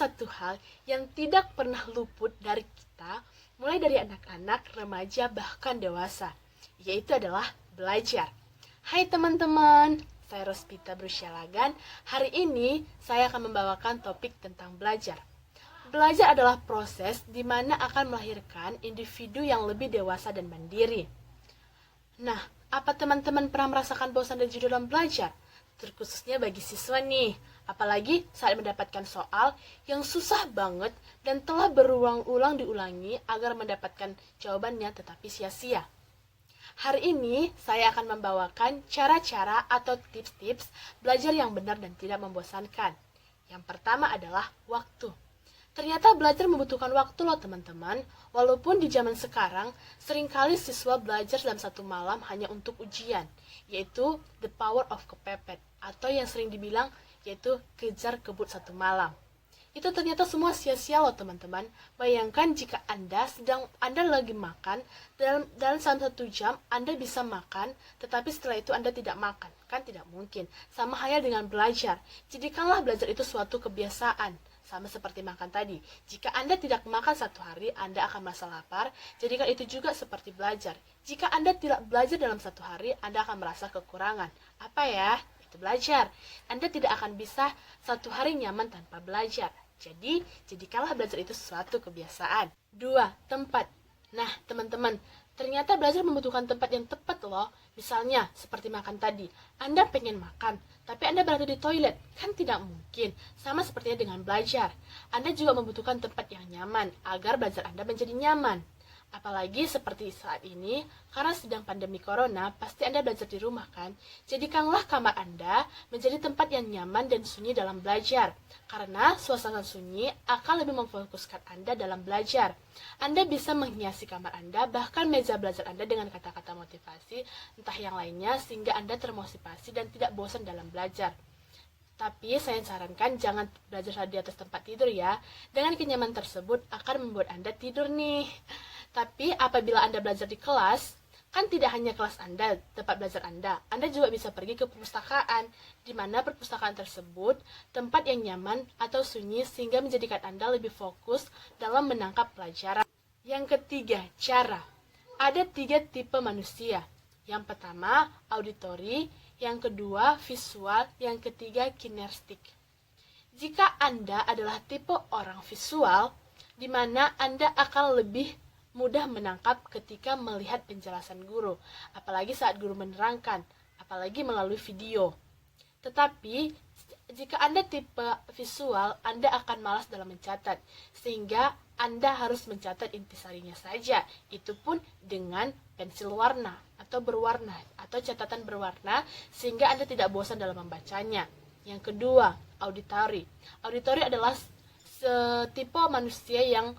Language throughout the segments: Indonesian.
satu hal yang tidak pernah luput dari kita, mulai dari anak-anak, remaja, bahkan dewasa, yaitu adalah belajar. Hai teman-teman, saya Rospita Brusyalagan. Hari ini saya akan membawakan topik tentang belajar. Belajar adalah proses di mana akan melahirkan individu yang lebih dewasa dan mandiri. Nah, apa teman-teman pernah merasakan bosan dan jenuh dalam belajar? Terkhususnya bagi siswa nih, apalagi saat mendapatkan soal yang susah banget dan telah berulang-ulang diulangi agar mendapatkan jawabannya tetapi sia-sia. Hari ini saya akan membawakan cara-cara atau tips-tips belajar yang benar dan tidak membosankan. Yang pertama adalah waktu. Ternyata belajar membutuhkan waktu loh teman-teman. Walaupun di zaman sekarang, seringkali siswa belajar dalam satu malam hanya untuk ujian, yaitu the power of kepepet, atau yang sering dibilang yaitu kejar kebut satu malam. Itu ternyata semua sia-sia loh teman-teman. Bayangkan jika Anda lagi makan, dalam 1 jam Anda bisa makan, tetapi setelah itu Anda tidak makan. Kan tidak mungkin. Sama halnya dengan belajar. Jadikanlah belajar itu suatu kebiasaan. Sama seperti makan tadi. Jika Anda tidak makan 1 hari, Anda akan merasa lapar. Jadikan itu juga seperti belajar. Jika Anda tidak belajar dalam 1 hari, Anda akan merasa kekurangan. Apa ya? Itu belajar. Anda tidak akan bisa 1 hari nyaman tanpa belajar. Jadi, jadikanlah belajar itu suatu kebiasaan. 2. Tempat. Nah, teman-teman, ternyata belajar membutuhkan tempat yang tepat loh. Misalnya, seperti makan tadi. Anda pengen makan, tapi Anda berada di toilet. Kan tidak mungkin. Sama sepertinya dengan belajar. Anda juga membutuhkan tempat yang nyaman, agar belajar Anda menjadi nyaman. Apalagi seperti saat ini, karena sedang pandemi corona, pasti Anda belajar di rumah kan? Jadikanlah kamar Anda menjadi tempat yang nyaman dan sunyi dalam belajar. Karena suasana sunyi akan lebih memfokuskan Anda dalam belajar. Anda bisa menghiasi kamar Anda, bahkan meja belajar Anda dengan kata-kata motivasi, entah yang lainnya, sehingga Anda termotivasi dan tidak bosan dalam belajar. Tapi saya sarankan jangan belajar di atas tempat tidur ya. Dengan kenyamanan tersebut akan membuat Anda tidur nih. Tapi apabila Anda belajar di kelas, kan tidak hanya kelas Anda, tempat belajar Anda juga bisa pergi ke perpustakaan, di mana perpustakaan tersebut tempat yang nyaman atau sunyi sehingga menjadikan Anda lebih fokus dalam menangkap pelajaran. Yang ketiga, cara. Ada 3 tipe manusia. Yang pertama, auditory, yang kedua, visual, yang ketiga, kinestetik. Jika Anda adalah tipe orang visual, di mana Anda akan lebih mudah menangkap ketika melihat penjelasan guru, apalagi saat guru menerangkan, apalagi melalui video. Tetapi, jika Anda tipe visual, Anda akan malas dalam mencatat, sehingga Anda harus mencatat intisarinya saja, itu pun dengan pensil warna, atau berwarna, atau catatan berwarna, sehingga Anda tidak bosan dalam membacanya. Yang kedua, auditory. Auditory adalah tipe manusia yang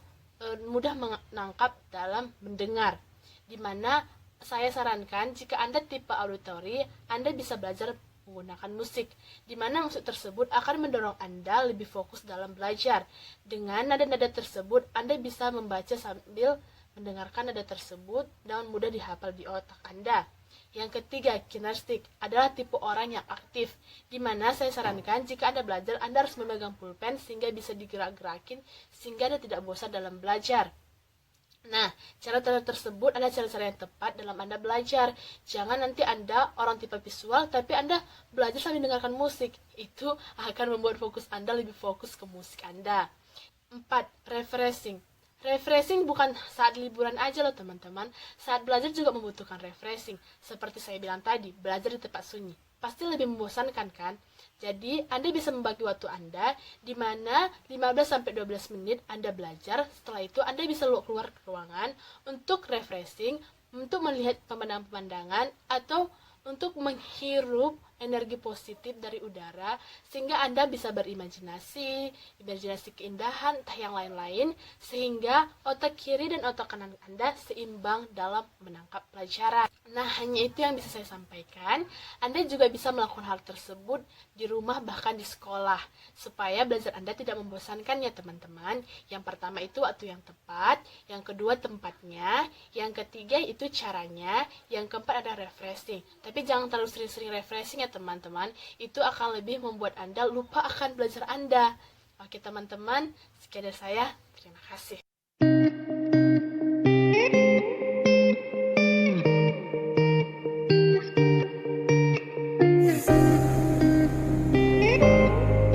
mudah menangkap dalam mendengar, di mana saya sarankan jika Anda tipe auditory, Anda bisa belajar menggunakan musik, di mana musik tersebut akan mendorong Anda lebih fokus dalam belajar. Dengan nada-nada tersebut, Anda bisa membaca sambil mendengarkan nada tersebut dan mudah dihafal di otak Anda. Yang ketiga, kinestetik adalah tipe orang yang aktif, di mana saya sarankan jika Anda belajar, Anda harus memegang pulpen sehingga bisa digerak-gerakin, sehingga Anda tidak bosan dalam belajar. Nah, cara-cara tersebut adalah cara-cara yang tepat dalam Anda belajar. Jangan nanti Anda orang tipe visual, tapi Anda belajar sambil mendengarkan musik. Itu akan membuat fokus Anda lebih fokus ke musik Anda. 4. Refreshing. Refreshing bukan saat liburan aja loh teman-teman. Saat belajar juga membutuhkan refreshing. Seperti saya bilang tadi, belajar di tempat sunyi pasti lebih membosankan kan? Jadi, Anda bisa membagi waktu Anda di mana 15-12 menit Anda belajar. Setelah itu, Anda bisa keluar ke ruangan untuk refreshing, untuk melihat pemandangan-pemandangan, atau untuk menghirup energi positif dari udara, sehingga Anda bisa berimajinasi, keindahan, entah yang lain-lain, sehingga otak kiri dan otak kanan Anda seimbang dalam menangkap pelajaran. Nah, hanya itu yang bisa saya sampaikan. Anda juga bisa melakukan hal tersebut di rumah, bahkan di sekolah, supaya belajar Anda tidak membosankan ya teman-teman. Yang pertama itu waktu yang tepat, yang kedua tempatnya, yang ketiga itu caranya, yang keempat ada refreshing. Tapi jangan terlalu sering-sering refreshing ya teman-teman, itu akan lebih membuat Anda lupa akan belajar Anda. Oke teman-teman, sekian dari saya. Terima kasih.